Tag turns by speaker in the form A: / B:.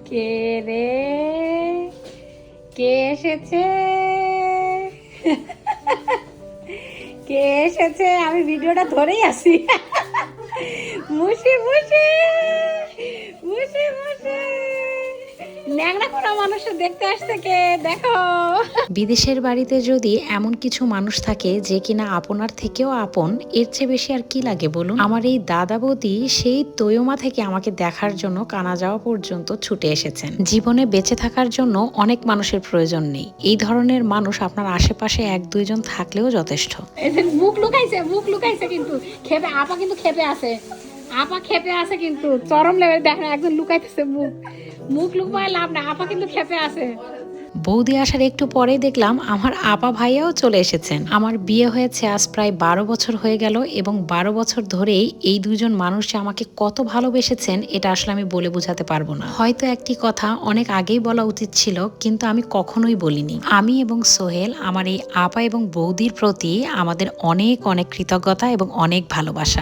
A: কে রে, কে এসেছে? কে এসেছে? আমি ভিডিওটা ধরেই আসি। মুশি মুশি মুশি মুশি, ন্যাংরা কোনো মানুষের দেখতে আসছে কে দেখো। বিদেশের বাড়িতে যদি এমন কিছু মানুষ থাকে যে কিনা আপনার থেকেও আপন, এর চেয়ে বেশি আর কি লাগে বলুন। আমার এই দাদা বৌদি সেই তৈয়মা থেকে আমাকে দেখার জন্য কানা যাওয়া পর্যন্ত ছুটে এসেছেন। জীবনে বেঁচে থাকার জন্য অনেক মানুষের প্রয়োজন নেই, এই ধরনের মানুষ আপনার আশেপাশে এক দুইজন থাকলেও যথেষ্ট। মুখ লুকাইছে কিন্তু খেপে আপা, কিন্তু খেপে আছে আপা, খেপে আছে কিন্তু চরম লেভেল। দেখেন একজন লুকাইতেছে মুখ, মুখ লুকায় লাভ না, আপা কিন্তু খেপে আছে। বৌদি আসার একটু পরেই দেখলাম আমার আপা ভাইয়াও চলে এসেছেন। আমার বিয়ে হয়েছে আজ প্রায় 12 বছর হয়ে গেল এবং 12 বছর ধরেই এই দুজন মানুষ যে আমাকে কত ভালোবেসেছেন এটা আসলে আমি বলে বোঝাতে পারবো না। হয়তো একটি কথা অনেক আগেই বলা উচিত ছিল, কিন্তু আমি কখনোই বলিনি। আমি এবং সোহেল, আমার এই আপা এবং বৌদির প্রতি আমাদের অনেক অনেক কৃতজ্ঞতা এবং অনেক ভালোবাসা।